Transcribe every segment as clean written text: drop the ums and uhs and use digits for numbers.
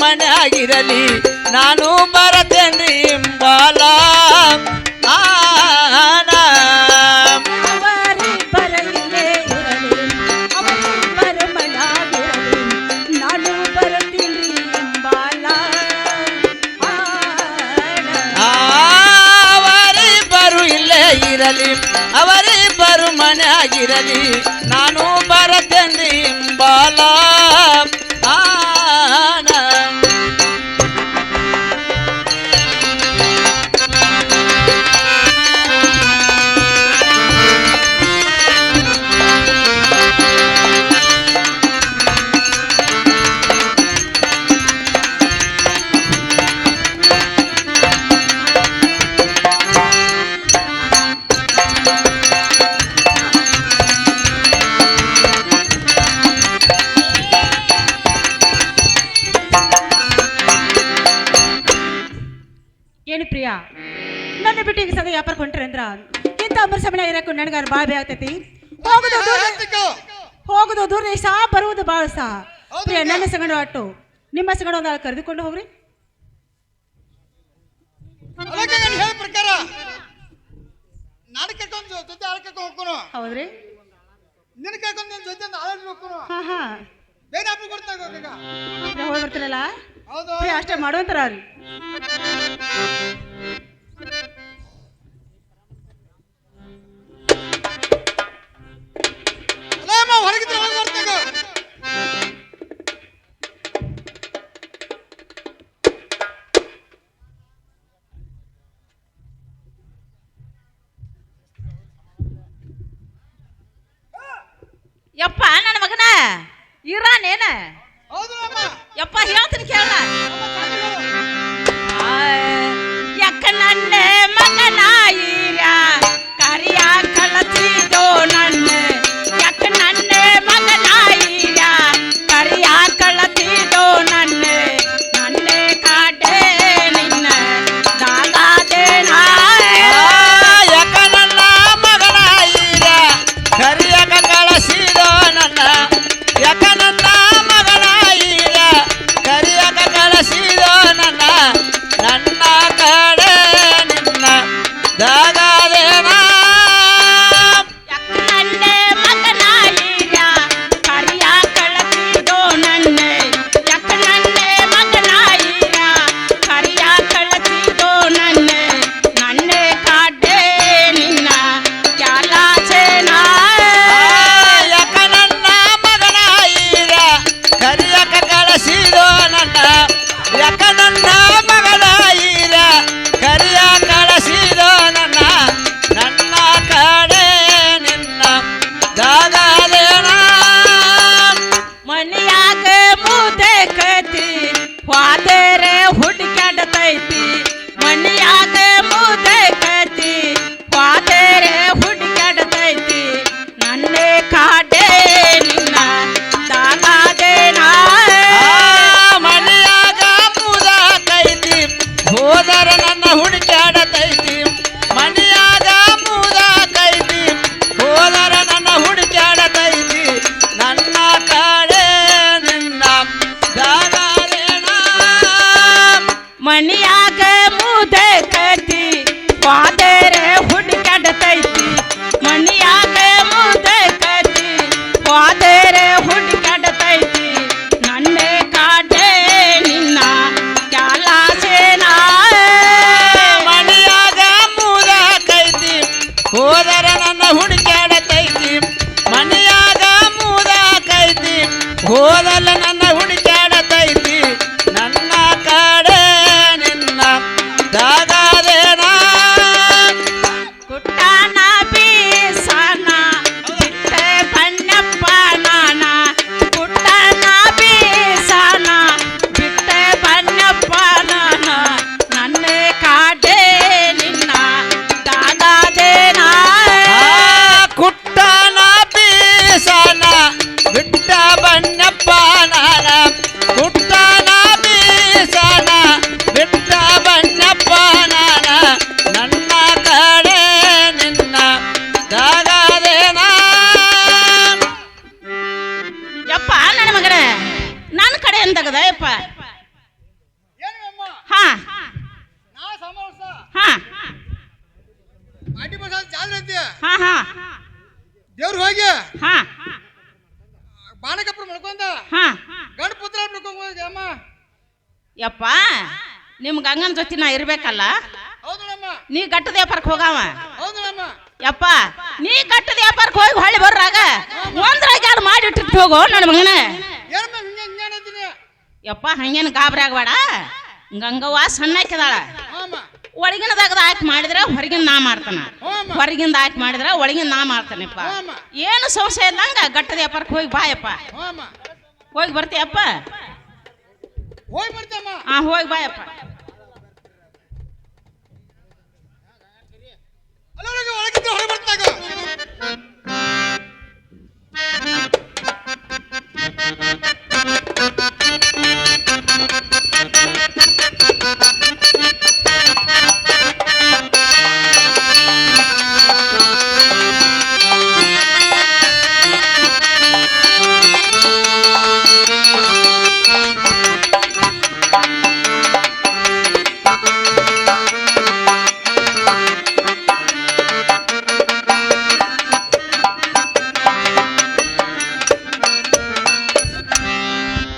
ಮನೆಯಾಗಿರಲಿ ನಾನು ಬರತೇನ್ರಿ ಇಂಬಾಲ ಅವರಿಬ್ಬರು ಮನೆಯಾಗಿರಲಿ ನಾನು ಬರತೇನ್ರಿ ಇಂಬಾಲ ಏನು ಪ್ರಿಯಾ ನನ್ನ ಬಿಟ್ಟು ಈಗ ಸದ ವ್ಯಾಪಾರ ಕೊಂಟ್ರಿ ಅಂದ್ರ ಇಂಥ ಅಮರ ಸಮಯ ಇರಕ್ಕೂ ನನಗಾರ ಭಾಳ ಬೇ ಆಗ್ತೈತಿ ಹೋಗುದು ದೂರ ದೇಶ ಬರುವುದು ಭಾಳ ಸಹ ಪ್ರಿಯ ನನ್ನ ಸಗಣ ಅಟ್ಟು ನಿಮ್ಮ ಸಗಣ ಒಂದು ಕರೆದುಕೊಂಡು ಹೋಗ್ರಿ ಹೌದ್ರಿ ಹೋಗಿ ಬರ್ತೀರಲ್ಲ ಅಷ್ಟೇ ಮಾಡುವಂತಾರ ರೀ ಯಪ್ಪ ನನ್ನ ಮಗನ ಇರಾನೇನ ಯಪ್ಪ ಹೇಳ್ತೀನಿ ಕೇಳ ಯಕ್ಕ ನನ್ನ ಮಗನ ಈರ ಕರಿಯ ಕಳಚಿದೋ ನನ್ನ ಯಕ್ಕ ನನ್ನ ಮಗನ ಈರ ಕರಿಯ ಕಳಚಿದೋ ನನ್ನ ನನ್ನೆ ಕಾಟೆ ನಿನ್ನ ದಾಗಾದೇನ ಯಕ್ಕ ನನ್ನ ಮಗನ ಈರ ಕರಿಯಕ ಕಳಸಿದೋ ನನ್ನ ಯಕ್ಕ ನನ್ನ ಮಗನ ಈರ ಕರಿಯಕ ಕಳಸಿದೋ ನನ್ನ ನನ್ನ ಕಡೆ ನಿನ್ನ ದಾಗಾದೇನ ನನ್ನ ಮಗನ ಈರ ಕರಿಯ ಕಳಚಿದೋ ನನ್ನ ಯಕ್ಕ ನನ್ನ ಮಗನ ಈರ ಕರಿಯ ಕಳಚಿದೋ ನನ್ನ ನನ್ನೆ ಕಾಟೆ ನಿನ್ನ ಕ್ಯಾಲಾಚೇನ ಯಕ್ಕ ನನ್ನ ಮಗನ ಈರ ಕರಿಯಕ ಕಳಸಿದೋ ನನ್ನ ಯಕ್ಕ ನನ್ನ ಮಗನ ಈರ ಕರಿಯ ಕಳಸಿದೋ ನನ್ನ ನನ್ನ ಕಡೆ ನಿನ್ನ ದಾಗಾದೇನ ಮನೆಯಾಗ ಮುದೆ ಕತಿ ವಾದರೆ ಹುಡುಕಾಡತೈತಿ ಮನೆಯಾಗ ಮುದೆ ಕತಿ ವಾದರೆ ಹುಡುಕಾಡತೈತಿ ನನ್ನೇ ಕಾಡೆ ನಿನ್ನ ದಾಗಾದೇನ ಮನೆಯಾಗ ಮುದ ಹಾ ನಾ ಸಮಾವೇಶ ಹಾ ಪಾಟಿ ಬಸ್ ಜಾತ್ರೆ ಐತಿ ಹಾ ಹಾ ದೇವ್ರು ಹೋಗಿ ಹಾ ಬಾಣಕಪ್ಪ ಮಾಡ್ಕೊಂಡ ಹಾ ಗಂಡ ಪುತ್ರ ಮಾಡ್ಕೊಂಡ್ ಅಮ್ಮ ಯಪ್ಪ ನಿಮ್ ಗಂಗನ ಜೊತೆ ನಾ ಇರ್ಬೇಕಲ್ಲ ಹೌದಮ್ಮ ನೀ ಗಟ್ಟದ ವ್ಯಾಪಾರಕ್ಕೆ ಹೋಗವ ಹೌದಮ್ಮ ಯಪ್ಪ ನೀ ಗಟ್ಟದ ವ್ಯಾಪಾರಕ್ಕೆ ಹೋಗಿ ಹೊಳ್ಳಿ ಬರ್ರಾಗ ಒಂದ್ರಾಗ ಯಾರು ಮಾಡಿಟ್ಟಿಟ್ಟು ಹೋಗೋ ನನ್ನ ಮಗನ ಏನಮ್ಮ ಹಿಂಗೆ ಹಿಂಗೆ ಅಂತೀನಿ ಯಪ್ಪ ಹಂಗೇನು ಗಾಬರಿ ಆಗಬೇಡ ಗಂಗವ್ವ ಸಣ್ಣ ಹಾಕಿದಾಳ ಅಮ್ಮ ಒಳಗಿನದಾಗದ ಆಯ್ಕೆ ಮಾಡಿದ್ರೆ ಹೊರಗಿನ ನಾ ಮಾಡ್ತಾನ ಹೊರಗಿಂದ ಆಯ್ಕೆ ಮಾಡಿದ್ರೆ ಒಳಗಿನ ನಾ ಮಾಡ್ತಾನಪ್ಪ ಏನು ಸಂಶಯ ಇಲ್ಲಂಗ ಗಟ್ಟದ ವ್ಯಾಪಾರಕ್ಕೆ ಹೋಗಿ ಬಾಯಪ್ಪ ಅಮ್ಮ ಹೋಗಿ ಬರ್ತೀಯಪ್ಪ ಹೋಗಿ ಬರ್ತೀಯಮ್ಮ ಹಾ ಹೋಗಿ ಬಾಯಪ್ಪ ಅಲ್ಲೊಳಗೆ ಒಳಗಿದ್ದು ಹೊರ ಬರ್ತಾಗ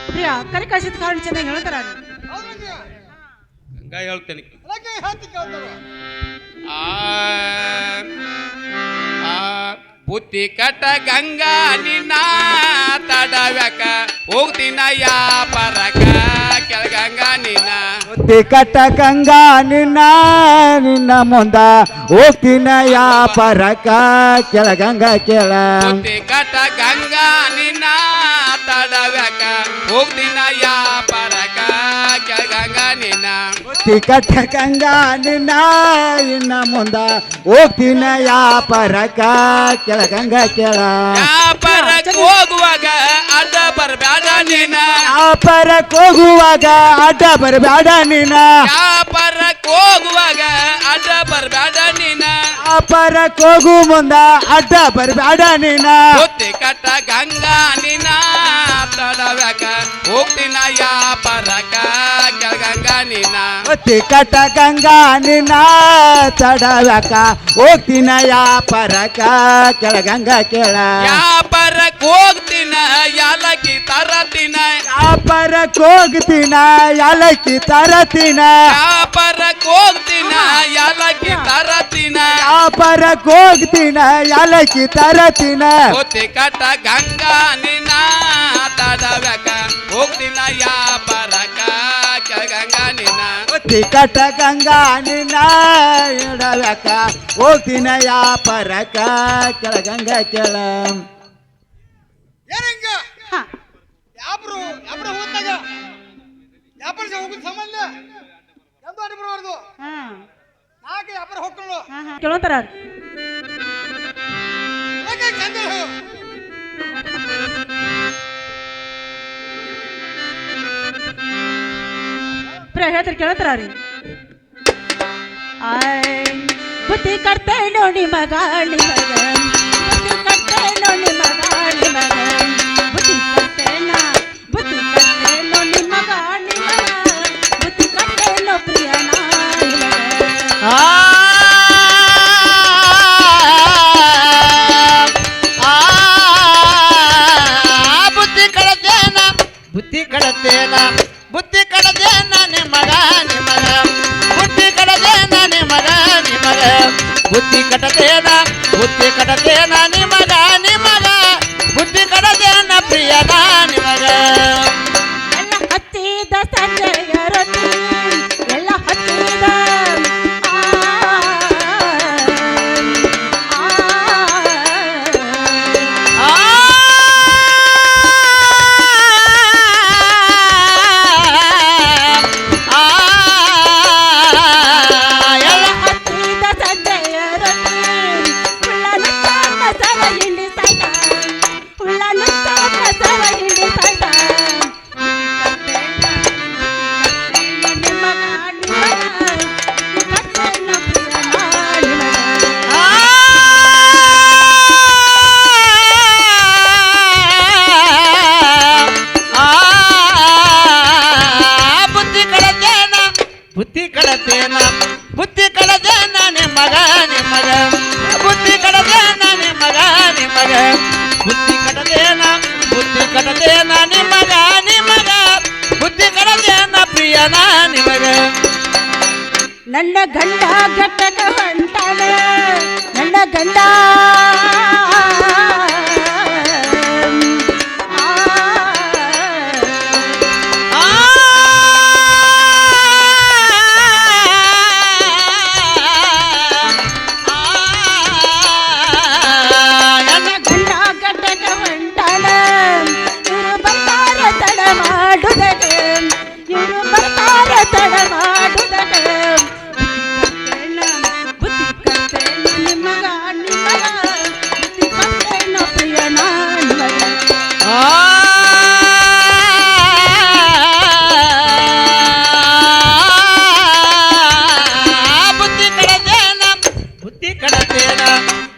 ಪ್ರಿಯಾ ಕರೆ ಕಳಿಸಿದ ಕಾರಣ ಚೆನ್ನಾಗಿ ಹೇಳ್ತಾರ ಹಂಗ ಹೇಳ್ತೇನೆ ಒಳಗೆ ಹಾಕಿ ಕೇಳ್ತಾರ ಆ ಆ ಬುತ್ತಿ ಕಟ್ಟ ಗಂಗಾ ನಿನ್ನ ತಡವ್ಯಾಕ ಹೋಗ್ತೀನ ಯಾಪರಕ ಕೆಳಗಂಗ ನಿನ್ನ ಬುದ್ಧಿ ಕಟ್ಟ ಗಂಗಾ ನಿನ್ನ ಮುಂದ ಹೋಗ್ತೀನ ಯಾಪರಕ ಕೆಳಗಂಗ ಕೆಳ ಬುತ್ತಿ ಕಟ್ಟ ಗಂಗಾ ನಿನ್ನ ತಡವ್ಯಾಕ ಹೋಗ್ತೀನ ಯಾಪರಕ ಕೆಳಗಂಗ ನಿನ್ನ ಬುದ್ಧಿ ಕಟ್ಟ ಗಂಗಾ ನಿನ್ನ ಮುಂದ ಹೋಗ್ತೀನ ಯಾಪರಕ ಕೆಳಗಂಗ ಕೆಳ ಯಾಪರಕ್ ಹೋಗುವಾಗ ಅಡ್ಡ ಬರ್ಬ್ಯಾಡ ನೀನ ವ್ಯಾಪಾರಕ್ಕೆ ಹೋಗುವಾಗ ಅಡ್ಡ ಬರಬೇಡ ನೀನ ವ್ಯಾಪಾರಕ್ ಹೋಗುವಾಗ ಅಡ್ಡ ಬರ್ಬ್ಯಾಡ ನೀನ ವ್ಯಾಪಾರಕ್ಕೆ ಹೋಗು ಮುಂದ ಅಡ್ಡ ಬರಬೇಡ ನೀನ ಬುತ್ತಿ ಕಟ್ಟ ಗಂಗಾ ನಿನ್ನ ತಡವ್ಯಾಕ ಹೋಗ್ತೀನ ಯಾಪರಕ ಕೆಳಗಂಗ ನೀನ ಬುತ್ತಿ ಕಟ್ಟ ಗಂಗಾ ನಿನ್ನ ತಡವ್ಯಾಕ ಹೋಗ್ತೀನ ವ್ಯಾಪಾರಕ ಕೆಳಗಂಗ ಕೆಳ ವ್ಯಾಪಾರಕ್ ಹೋಗ್ತೀನ ಯಾಲಕ್ಕಿ ತರತೀನ ವ್ಯಾಪಾರಕ್ಕೆ ಹೋಗ್ತೀನ ಯಾಲಕ್ಕಿ ತರತೀನ ವ್ಯಾಪಾರಕ್ ಹೋಗ್ತೀನ ಯಾಲಕ್ಕಿ ತರತೀನ ವ್ಯಾಪಾರಕ್ಕೆ ಹೋಗ್ತೀನ ಯಾಲಕ್ಕಿ ತರತೀನ ಬುತ್ತಿ ಕಟ್ಟ ಗಂಗಾ ನಿನ್ನ ತಡವ್ಯಾಕ ಹೋಗ್ತೀನ ಯಾಪರಕ ಕೆಳಗಂಗ ನಿನ್ನ ಬುತ್ತಿ ಕಟ್ಟ ಗಂಗಾ ನಿನ್ನ ಇಡವ್ಯಾಕ ಹೋಗ್ತೀನ ವ್ಯಾಪಾರಕ ಕೆಳಗಂಗ ಕೆಳ ಏನಂಗ ಹಾ ಯಾಬ್ರು ಹೋಗ್ತಾಗ ವ್ಯಾಪಾರ ಹೋಗುದು ಸಂಬಂಧ ಎಂದು ಅಡಿ ಬರಬಾರ್ದು ಹಾ ನಾಲ್ಕು ವ್ಯಾಪಾರ ಹೋಗ್ಕೊಂಡು ಹಾ ಕೇಳೋತಾರ ಪ್ರಿಯ ಹೇಳ್ತಾರೆ ಕೇಳತ್ತಾರ ರೀ ಬುದ್ಧಿ ಕಟ್ತೆ ನೋಡಿ ಮಗ ಬುದ್ಧಿ ಕಟ್ತೆ ನೋಡಿ ಮಗ ಬುದ್ಧಿ ಕಟ್ಟೆನ ಬುದ್ಧಿ ಕಟ್ಟೆ ನೋಡಿ ಮಗ ಬುದ್ಧಿ ಕಟ್ಟೆನೋ ಪ್ರಿಯನ ಬುದ್ಧಿ ಕಡತೇನ ಬುದ್ಧಿ ಕಡತೇನ ಬುದ್ಧಿ ಕಡತೇನ ನಿಮಗ ಬುದ್ಧಿ ಕಡತೇನ ನಿಮಗ ಬುದ್ಧಿ ಕಡತೇನ ನಿಮಗ ಬುದ್ಧಿ ಕಡತೇನ ಪ್ರಿಯನ ನಿಮಗ ಎಲ್ಲ ಹತ್ತಿದ ಸಂಜೆಯ ರೊಟ್ಟಿ ಎಲ್ಲ ಹತ್ತಿದ ಎಲ್ಲ ಹತ್ತಿದ ಸಂಜೆಯ ರೊಟ್ಟಿ ಹುಳ್ಳನು ತಾಟ ಸರ ಹಿಂಡಿ ಸಾಯ್ತ ಹುಳ್ಳನು ತಾಟ ಸರ ಹಿಂಡಿ ಸಾಯ್ತ ಪ್ರಿಯನ ನಿಮಗ ನನ್ನ ಗಂಡ ಘಟಕ ಹೊಂಟಾನ ನನ್ನ ಗಂಡ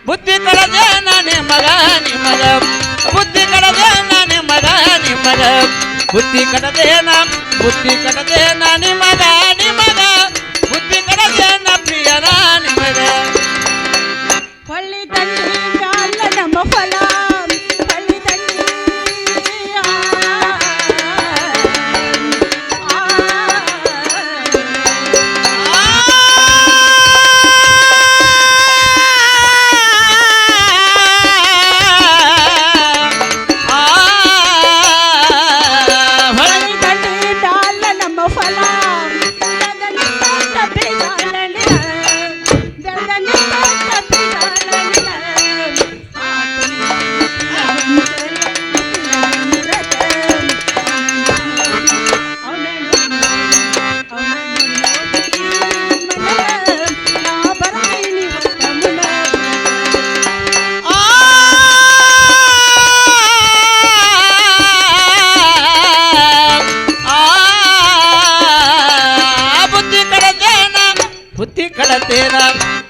ಬುದ್ಧಿ ಕಡದೇನ ನಿಮಗ ನಿಮಗ ಬುದ್ಧಿ ಕಡದೇನ ನಿಮಗ ನಿಮಗ ಬುದ್ಧಿ ಕಡದೇನ ನಿಮಗ ನಿಮಗ ಬುದ್ಧಿ ಕಡದೇನ ಪ್ರಿಯನ ನಿಮಗ ಹೊಳ್ಳಿ ದಂಡಿ ಮ್ಯಾಲ ನಮ್ಮ ಫಲ ಹೊಳ್ಳಿ ದಂಡಿ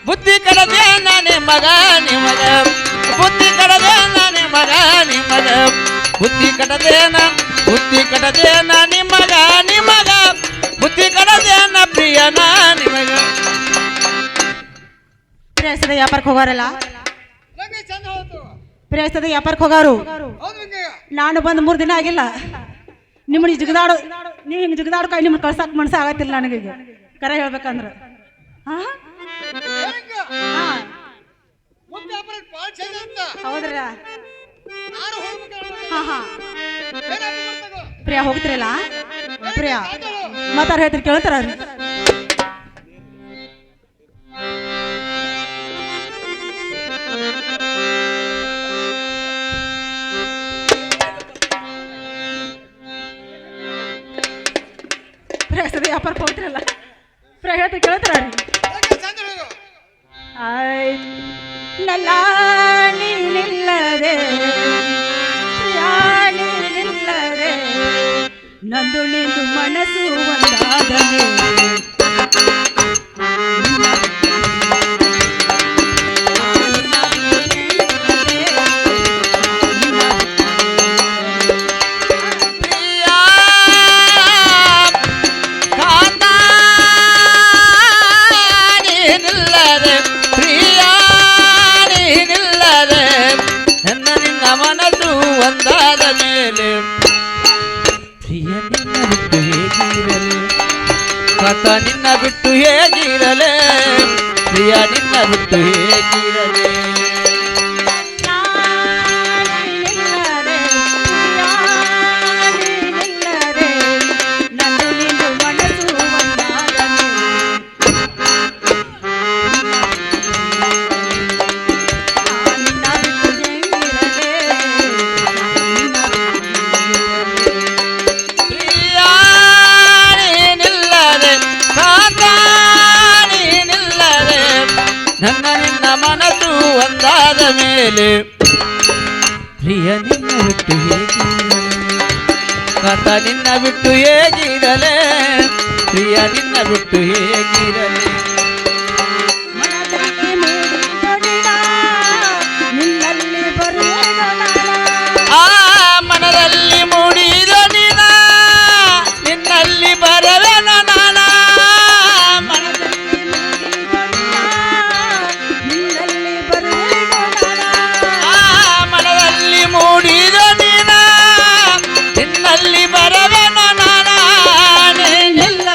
ಬುದ್ಧಿ ಕಡದೇನ ನಿಮಗ ನಿಮಗ ಬುದ್ಧಿ ಕಡದೇನ ನಿಮಗ ನಿಮಗ ಬುದ್ಧಿ ಕಡದೇನ ನಿಮಗ ನಿಮಗ ಬುದ್ಧಿ ಕಡದೇನ ಪ್ರಿಯನ ನಿಮಗ ಪ್ರೇಸದ ವ್ಯಾಪಾರಕ್ಕೆ ಹೋಗಾರಲ್ಲ ಪ್ರೇಸದ ವ್ಯಾಪಾರಕ್ಕೆ ಹೋಗಾರು ನಾನು ಬಂದು 3 ದಿನ ಆಗಿಲ್ಲ ನಿಮ್ಮನ್ನ ಜಿಗದಾಡೋ ನೀವು ಹಿಂಗೆ ಜಿಗದಾಡೋ ಕೈ ನಿಮ್ಮನ್ನ ಕಳ್ಸಕ್ಕೆ ಮನಸ್ಸು ಆಗತ್ತಿಲ್ಲ ನನಗೆ ಕರೆ ಹೇಳ್ಬೇಕಂದ್ರೆ ಹೌದ್ರ ಪ್ರಿಯಾ ಹೋಗ್ತಿರಲ್ಲ ಪ್ರಿಯಾ ಮಾತಾಡ ಹೇಳ್ತೀರಿ ಕೇಳ್ತಾರ ಪ್ರಿಯಾ ವ್ಯಾಪಾರಕ್ಕೆ ಹೋಗ್ತಿರಲ್ಲ ಪ್ರಿಯಾ ಹೇಳ್ತೀರಿ ಕೇಳ್ತಾರ ನೀನಿಲ್ಲದೆ ನೀನಿಲ್ಲದೆ ನಂದು ನಿಂದು ಮನಸ್ಸು ಒಂದಾಗಲೇ ಮನಸ್ಸು ಒಂದಾದ ಮೇಲೆ ಪ್ರಿಯ ನಿನ್ನ ಬಿಟ್ಟು ಹೇಗಿರಲಿ ಕಥ ನಿನ್ನ ಬಿಟ್ಟು ಹೇಗಿರಲೇ ಪ್ರಿಯ ನಿನ್ನ ಬಿಟ್ಟು ಹೇಗಿರಲೇ ನನ್ನ ನಿನ್ನ ಮನಸ್ಸು ಒಂದಾದ ಮೇಲೆ ಪ್ರಿಯ ನಿನ್ನ ಬಿಟ್ಟು ಹೇಗಿರಲೇ ಕಥ ನಿನ್ನ ಬಿಟ್ಟು ಹೇಗಿರಲೇ ಪ್ರಿಯ ನಿನ್ನ ಬಿಟ್ಟು ಹೇಗಿರಲೇ ಮನದಲ್ಲಿ ಮೂಡಿದ ನೀನ ನಿನ್ನಲ್ಲಿ ಬರವೆನ ನಾನ ಮನದಲ್ಲಿ ಮೂಡಿದ ನೀನ ನಿನ್ನಲ್ಲಿ ಬರವೆನ ನಾನ ನಿಲ್ಲ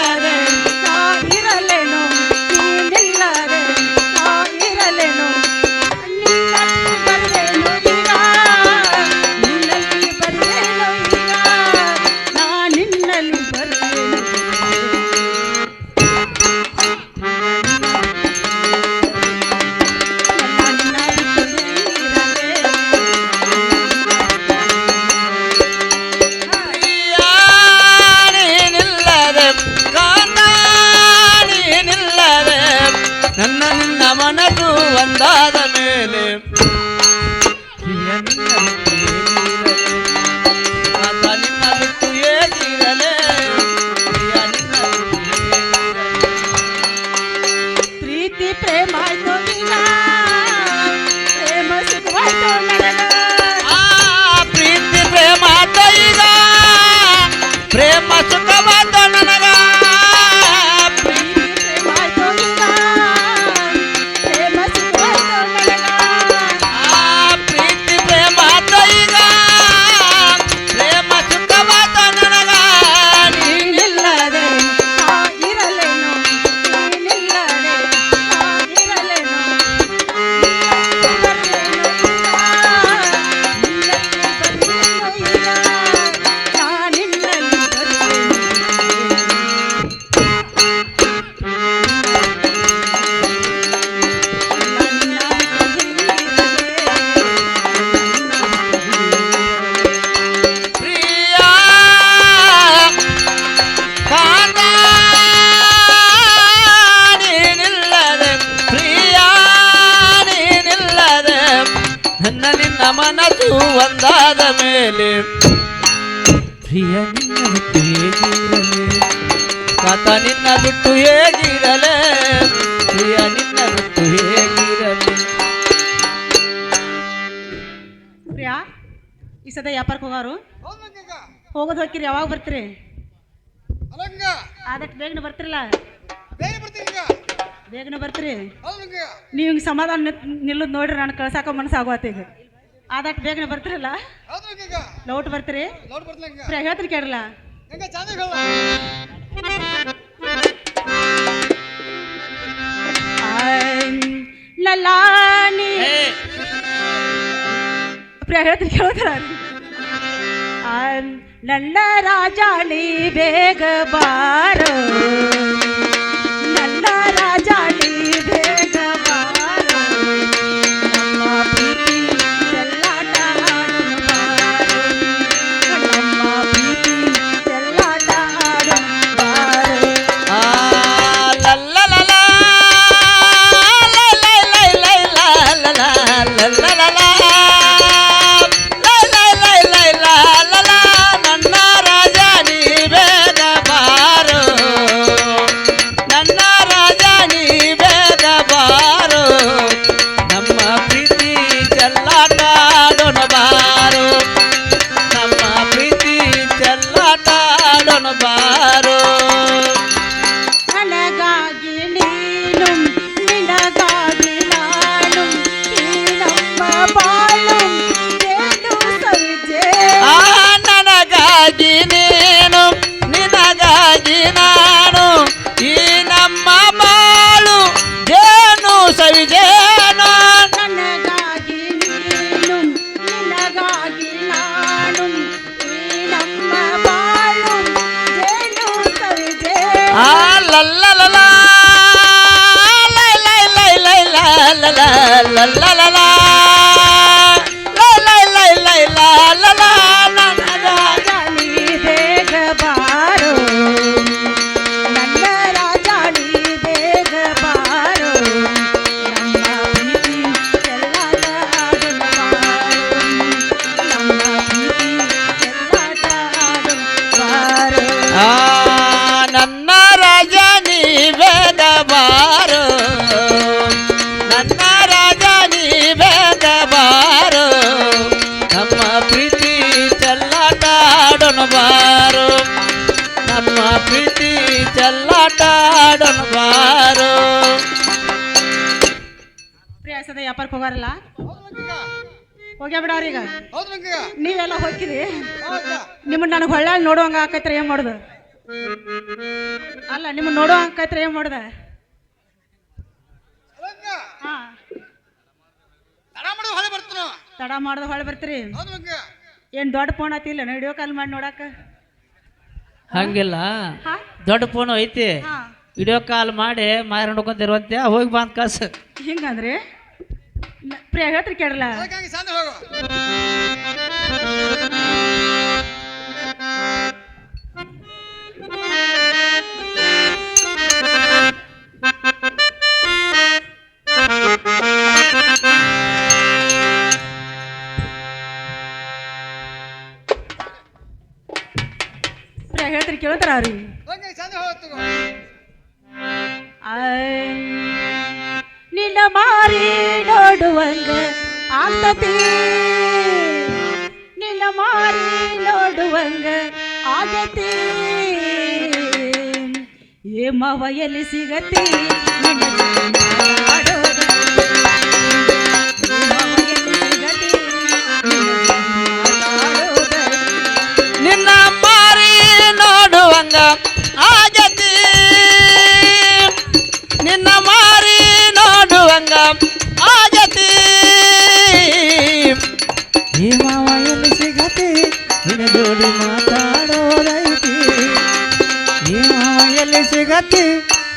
ಒಂದಾದ ಮೇಲೆ ಪ್ರಿಯ ನಿನ್ನ ಬಿಟ್ಟು ಹೇಗಿರಲಿ ಆತ ನಿನ್ನ ಬಿಟ್ಟು ಹೇಗಿರಲೇ ಪ್ರಿಯ ನಿನ್ನ ಬಿಟ್ಟು ಹೇಗಿರಲಿ ಪ್ರೀತಿ ಪ್ರೇಮ ಆಯ್ತು ಈಗ ಪ್ರೇಮ ಸುಖವಾಯ್ತು ನನಗ ಆ ಪ್ರೀತಿ ಪ್ರೇಮ ಆತ ಈಗ ಪ್ರೇಮ ಸುಖವಾದ ನನಗ ಪ್ರೀತಿ ಪ್ರೇಮ ಆಯ್ತು ಈಗ ಪ್ರೇಮ ಸುಖವಾಯ್ತು ನನಗ ಆ ಪ್ರೀತಿ ಪ್ರೇಮ ಆತ ಈಗ ಪ್ರೇಮ ಸುಖವಾದ ನನಗ ನೀನಿಲ್ಲದೆ ನಾ ಇರಲೇನು ನೀನಿಲ್ಲದೆ ನಾ ಇರಲೇನು ನಾನಿನ್ನಲ್ಲಿ ಪ್ರಿಯ ಕಾಂತ ನೀನಿಲ್ಲದೆ ಪ್ರಿಯ ನೀನಿಲ್ಲದೆ ನನ್ನ ನಿನ್ನ ಮನಸ್ಸು ಒಂದಾದ ಮೇಲೆ ಪ್ರಿಯ ನಿನ್ನ ಬಿಟ್ಟು ಹೇಗಿರಲಿ ಕಾತ ನಿನ್ನ ಬಿಟ್ಟು ಹೇಗಿರಲೇ ಪ್ರಿಯ ನಿನ್ನ ಬಿಟ್ಟು ಹೇಗಿರಲಿ ಪ್ರಿಯಾ ಈ ಸದ ವ್ಯಾಪಾರಕ್ಕೆ ಹೋಗಾರು ಹೋಗೋದು ಹೋಗ್ತೀರಿ ಯಾವಾಗ ಬರ್ತೀರಿ ಆದಷ್ಟು ಬೇಗನೆ ಬರ್ತಿರಲ್ಲ ಬೇಗನೆ ಬರ್ತೀರಿ ನೀವು ಹಿಂಗೆ ಸಮಾಧಾನ ನಿಲ್ಲೋದು ನೋಡ್ರಿ ನಾನು ಕಳ್ಸಾಕ ಮನಸ್ಸಾಗುವತ್ತ ಈಗ ಆದಷ್ಟು ಬೇಗನೆ ಬರ್ತಿರಲ್ಲ ಲೌಟ್ ಬರ್ತೀರಿ ಪ್ರಿಯಾ ಹೇಳ್ತೀರಿ ಕೇಳಲ್ಲ ಲಲಾನಿ ಪ್ರಿಯಾ ಹೇಳ್ತೀರಿ ಕೇಳ್ತಾರ ನನ್ನ ರಾಜಾಳಿ ಬೇಗ ಬಾರೋ ನನ್ನ ರಾಜಾಳಿ ಬೇಗ ಬಾರೋ ನಮ್ಮ ಪ್ರೀತಿ ಚೆಲ್ಲಾಟ ಆಡೋಣ ಬಾರೋ ನಮ್ಮ ಪ್ರೀತಿ ಚೆಲ್ಲಾಟ ಆಡೋಣ ಬಾರೋ ಆ ಲಲ್ಲಲಲ ಲಲ್ಲಲಲ ನನ್ನ ರಾಜ ನೀ ಬೇಗ ಬಾರೋ ನನ್ನ ರಾಜ ನೀ ಬೇಗ ಬಾರೋ ನಮ್ಮ ಪ್ರೀತಿ ಚೆಲ್ಲಾಟ ಆಡೋಣ ಬಾರೋ ನಮ್ಮ ಪ್ರೀತಿ ಚೆಲ್ಲಾಟ ಆಡೋಣ ಬಾರೋ ನನಗಾಗಿ ನೀನು ನಿನಗಾಗಿ ನಾನು ಈ ನಮ್ಮ ಬಾಳು ಏನು ಸವಿಜೆ ಆ ನನಗಾಗಿ ನೀನು ನಿನಗಾಗಿ ನಾನು ಈ ನಮ್ಮ ಬಾಳು ಜೇನು ಸವಿಜೇನು ನನಗಾಗಿ ನೀನು ನಿನಗಾಗಿ ನಾನು ಈ ನಮ್ಮ ಬಾಳು ಏನು ಸವಿಜೆ ಆ ಲಲ್ಲಲಲ ಲೈ ಲೈ ಲೈ ಲೈ ಲಾ ಲ ಲ ಲಲ್ಲಲಲ ಲೈ ಲೈ ಲೈ ಲೈ ಲಾ ಲ ಲ ನನಗಾಗಿ ರಾಜಾಳಿ ಬೇಗ ಬಾರೋ ನನ್ನ ರಾಜಾಳಿ ಬೇಗ ಬಾರೋ ನಮ್ಮ ಪ್ರೀತಿ ಚೆಲ್ಲಾಟ ಆಡೋಣ ಬಾರೋ ನಮ್ಮ ಪ್ರೀತಿ ಚೆಲ್ಲಾಟ ಆಡೋಣ ಬಾರೋ ಆ ನನ್ನ ರಾಜ ನೀ ಬೇಗ ಬಾರೋ ನನ್ನ ರಾಜ ನೀ ಬೇಗ ಬಾರೋ ನಮ್ಮ ಪ್ರೀತಿ ಚೆಲ್ಲಾಟ ಆಡೋಣ ಬಾರೋ ನಮ್ಮ ಪ್ರೀತಿ ಚೆಲ್ಲಾಟ ಆಡೋಣ ಬಾರೋ ಪ್ರಿಯಾಸದ ವ್ಯಾಪಾರಕ್ಕೆ ಹೋಗಾರಲ್ಲ ಹೋಗ್ಯಾ ಬಿಡವ್ರೀಗ ನೀವೆಲ್ಲ ಹೋಗ್ತೀರಿ ನಿಮ್ಮನ್ನ ನನಗೆ ಹೊಳ್ಳಿ ನೋಡುವಂಗ ಆಕೈತ್ರ ಏನ್ ಮಾಡುದು ಅಲ್ಲ ನಿಮ್ಮನ್ನ ನೋಡುವ ಆಕೈತ್ರ ಏನ್ ಮಾಡುದ ಹಾ ತಡ ಮಾಡ್ದ ಹೊಳೆ ಬರ್ತೀರಿ ಏನ್ ದೊಡ್ಡ ಫೋನ್ ಆತಿಲ್ಲ ವಿಡಿಯೋ ಕಾಲ್ ಮಾಡಿ ನೋಡಾಕ ಹಂಗಿಲ್ಲ ಹಾ ದೊಡ್ಡ ಫೋನ್ ಐತಿ ಹಾ ವಿಡಿಯೋ ಕಾಲ್ ಮಾಡಿ ಮಾರಿ ನೋಡ್ಕೊಂತಿರುವಂತೆ ಹೋಗಿ ಬಂದ್ ಕಾಸು ಹಿಂಗಂದ್ರಿ ಪ್ರಿಯ ಹೇಳ್ತೀರಿ ಕೇಳಲ್ಲ ನಿನ್ನ ಮಾರಿ ನೋಡುವಂಗ ಆಗ್ತತಿ ನಿನ್ನ ಮಾರಿ ನೋಡುವಂಗ ಆಗತಿ ಏ ಮಾವ ಎಲ್ಲಿ ಸಿಗತಿ ನಿನ್ನ ಮಾಡೋದು ನಿನ್ನ ಮಾರಿ ನೋಡುವಂಗ ಆಗತಿ ನಿನ್ನ ಮಾರಿ ನೋಡುವಂಗ ಆಗತಿ ಈ ಮಾವ ಎಲ್ಲಿ ಸಿಗತಿ ನಿನ್ನ ಜೋಡಿ ಮಾತಾಡೋದೈತಿ ಈ ಮಾವ ಎಲ್ಲಿ ಸಿಗತಿ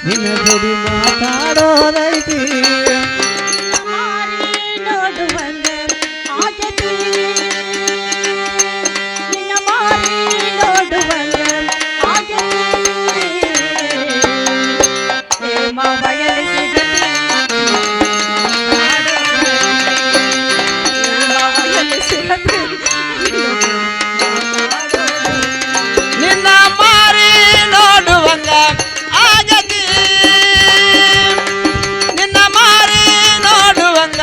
ನಿನ್ನ ಜೋಡಿ ಮಾತಾಡೋದೈತಿ ನೋಡುವಂಗ ಆಗತಿ ನಿನ್ನ ಮಾರಿ ನೋಡುವಂಗ ಆಗತಿ ಏ ಮಾವ ಎಲ್ಲಿ ಸಿಗತಿ ನಿನ್ನ ಮಾರಿ ನೋಡುವಂಗ ಆಗತಿ ನಿನ್ನ ಮಾರಿ ನೋಡುವಂಗ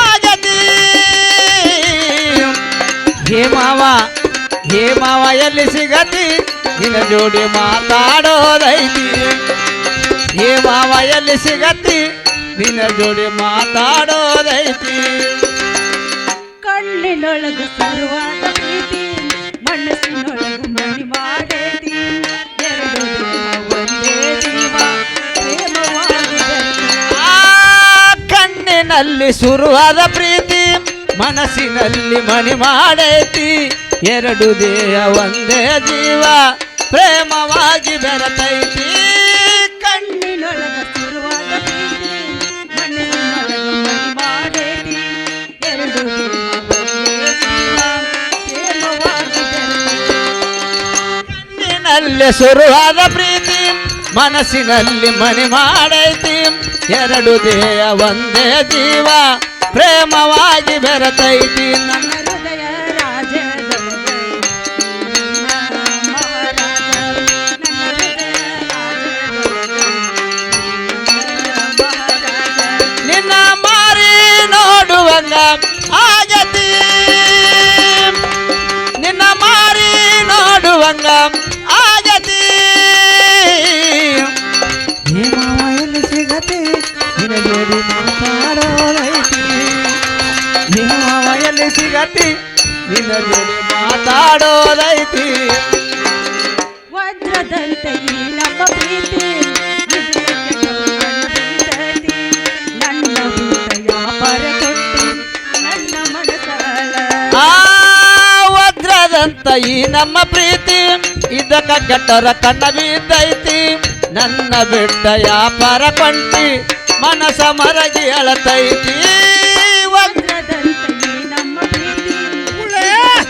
ಆಗತಿ ಹೇ ಮಾವ ಎಲ್ಲಿ ಸಿಗತಿ ನಿನ್ನ ಜೋಡಿ ಮಾತಾಡೋದೈತಿ ಹೇ ಮಾವ ಎಲ್ಲಿ ಸಿಗತಿ ನಿನ್ನ ಜೋಡಿ ಮಾತಾಡೋದೈತಿ ಕಣ್ಣಿನೊಳಗ ಸುರುವಾದ ಪ್ರೀತಿ ಮನಸ್ಸಿನೊಳಗ ಮಣಿ ಮಾಡೈತಿ ಎರಡು ಒಂದೇ ಜೀವ ಪ್ರೇಮವಾಗಿ ಕಣ್ಣಿನಲ್ಲಿ ಶುರುವಾದ ಪ್ರೀತಿ ಮನಸ್ಸಿನಲ್ಲಿ ಮಣಿ ಮಾಡೈತಿ ಎರಡು ದೇಹ ಒಂದೇ ಜೀವ ಪ್ರೇಮವಾಗಿ ಬೆರತೈತಿ ಕಣ್ಣಿನೊಳಗ ಸುರುವಾದ ಪ್ರೀತಿ ಮನಸ್ಸಿನೊಳಗ ಮಣಿ ಮಾಡೈತಿ ಎರಡು ಒಂದೇ ಜೀವ ಪ್ರೇಮವಾಗಿ ಕಣ್ಣಿನಲ್ಲಿ ಶುರುವಾದ ಪ್ರೀತಿ ಮನಸ್ಸಿನಲ್ಲಿ ಮಣಿ ಮಾಡೈತಿ ಎರಡು ದೇಹ ಒಂದೇ ಜೀವ ಪ್ರೇಮವಾಗಿ ಬೆರತೈತಿ ನನ್ನ ಹೃದಯ ರಾಜ ಮಹಾರಾಜ ನನ್ನ ಹೃದಯ ಮಹಾರಾಜ ನಿನ್ನ ಮಾರಿ ನೋಡುವಂಗ ಆಗತಿ ನಿನ್ನ ಮಾರಿ ನೋಡುವಂಗ ಆಗತಿ ಈ ಮಾವ ಎಲ್ಲಿ ಸಿಗತಿ ನಿನ್ನ ಜೋಡಿ ಮಾತಾಡೋದೈತಿ ಈ ಮಾವ ಎಲ್ಲಿ ಸಿಗತಿ ನಿನ್ನ ಜೋಡಿ ಮಾತಾಡೋದೈತಿ ವಜ್ರದಂತೆ ಈ ನಮ್ಮ ಪ್ರೀತಿ ನನ್ನ ಹೃದಯ ಪರಕೊಟ್ಟಿ ನನ್ನ ಮನಸಾಳ ಆ ವಜ್ರದಂತ ಈ ನಮ್ಮ ಪ್ರೀತಿ ಇದಕ್ಕ ಗಟ್ಟರ ಕಣ್ಣ ಬಿದ್ದೈತಿ ನನ್ನ ಬಿಟ್ಟ ಯಾಪರ ಕೊಂಟಿ ಮನಸ ಮರಗಿ ಅಳತೈತಿ ವಜ್ರದಂತೆ ಈ ನಮ್ಮ ಪ್ರೀತಿ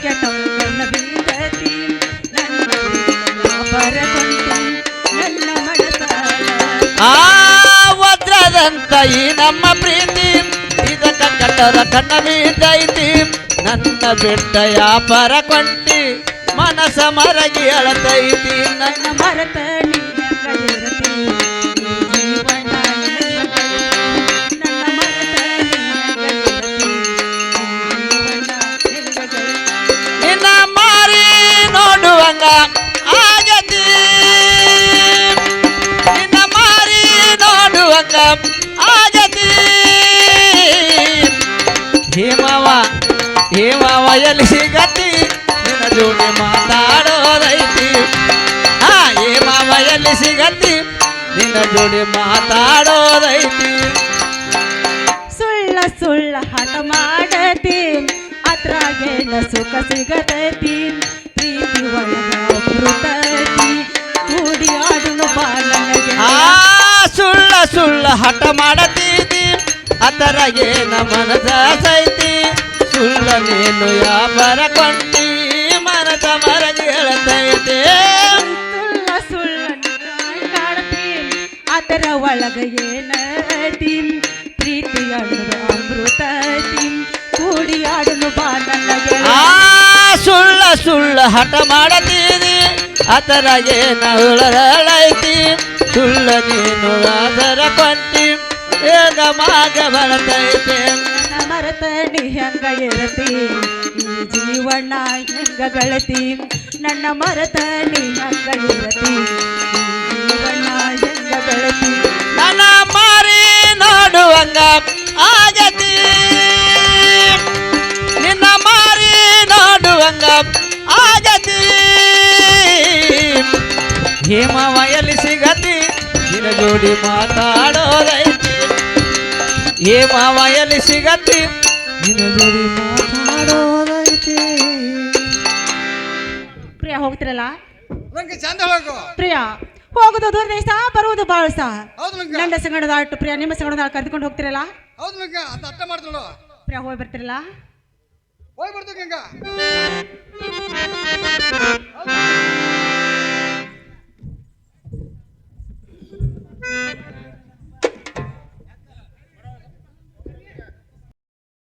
ಕೆಟ್ಟವರನ್ನ ಬೀಳತಿ ನನ್ನ ಹೃದಯ ಪರಕೊಟ್ಟಿ ನನ್ನ ಮನಸಾಳ ಆ ವಜ್ರದಂತ ಈ ನಮ್ಮ ಪ್ರೀತಿ ಇದಕ್ಕ ಗಟ್ಟರ ಕಣ್ಣ ಬಿದ್ದೈತಿ ನನ್ನ ಬಿಟ್ಟ ಯಾಪರ ಕೊಂಟಿ ಮನಸ ಮರಗಿ ಅಳತೈತಿ ನನ್ನ ನನ್ನ ಮರತ ನೀರಂಗದಿರತಿ ಜೀವನ ನನ್ನ ಮರತ ನೀರಂಗದಿರತಿ ಜೀವನ ನಿನ್ನ ಮಾರಿ ನೋಡುವಂಗ ಆಗತಿ ನಿನ್ನ ಮಾರಿ ನೋಡುವಂಗ ಆಗತಿ ಹೇ ಮಾವ ಎಲ್ಲಿ ಸಿಗತಿ ನಿನ್ನ ಜೋಡಿ ಮಾತಾಡೋದೈತಿ ಹೇ ಮಾವ ಎಲ್ಲಿ ಸಿಗತಿ ನಿನ್ನ ಜೋಡಿ ಮಾತಾಡೋದೈತಿ ಸುಳ್ಳ ಸುಳ್ಳ ಹಠ ಮಾಡತಿ ಅದ್ರಾಗೇನ ಸುಖ ಸಿಗತೈತಿ ಪ್ರೀತಿ ಒಳಗ ಅಮೃತತಿ ಕೂಡಿ ಆಡುನು ಬಾಲನಗೆ ಸುಳ್ಳ ಹಠ ಮಾಡತೀತಿ ಅದರಗೆ ಮನದ ಸೈತಿ ಸುಳ್ಳ ನೀನು ಯಾಪರ ಕೊಂಟಿ ಮನದ ಮರಗಿ ಹೇಳತೈತಿ ಸುಳ್ಳ ಸುಳ್ಳ ಕಾಡ್ತಿ ಅದರ ಒಳಗ ಏನತಿ ಪ್ರೀತಿ ಅಳುವ ಅಮೃತತಿ ಕೂಡಿ ಆಡುನು ಬಾಲನಗೆ ಸುಳ್ಳ ಹಠ ಮಾಡತೀರಿ ಅದರಗೆ ನಹುಳರಳೈ ಇಲ್ಲ ನೀನು ಅದರ ಕೊಂಟಿ ಏಗ ಮಾಗ ಬರ್ತೈತೆ ನನ್ನ ಮರೆತ ನೀ ಹೆಂಗ ಇರತಿ ಈ ಜೀವನ ಹೆಂಗ ಗೆಳತಿ ನನ್ನ ಮರೆತ ನೀ ಹೆಂಗ ಇರತಿ ಈ ಜೀವನ ಹೆಂಗ ಗೆಳತಿ ನನ್ನ ಮಾರಿ ನೋಡುವಂಗ ಆಗತಿ ನಿನ್ನ ಮಾರಿ ನೋಡುವಂಗ ಆಗತಿ ಹೇಮವಯಲಿ ಸಿಗತಿ ನಿನ್ನ ಜೋಡಿ ಮಾತಾಡೋದೈತಿ ಹೇಮವಯಲಿ ಸಿಗತಿ ನಿನ್ನ ಜೋಡಿ ಮಾತಾಡೋದೈತಿ ಪ್ರಿಯ ಹೋಗ್ತಿರಲ್ಲ ನಂಗೆ ಚಂದ ಹೋಗು ಪ್ರಿಯ ಹೋಗುದು ದೂರ ದೇಶ ಬರುವುದು ಬಾಳ್ಸ ಹೌದು ಮಂಗ ನನ್ನ ಸಂಗಡದ ಆಟು ಪ್ರಿಯ ನಿಮ್ಮ ಸಂಗಡದ ಕರೆದುಕೊಂಡು ಹೋಗ್ತಿರಲ್ಲ ಹೌದು ಮಂಗ ಅಂತ ಅರ್ಥ ಮಾಡ್ತಾಳು ಪ್ರಿಯ ಹೋಗಿ ಬರ್ತಿರಲ್ಲ ಹೋಗಿ ಬರ್ತೀವಿ ಗಂಗ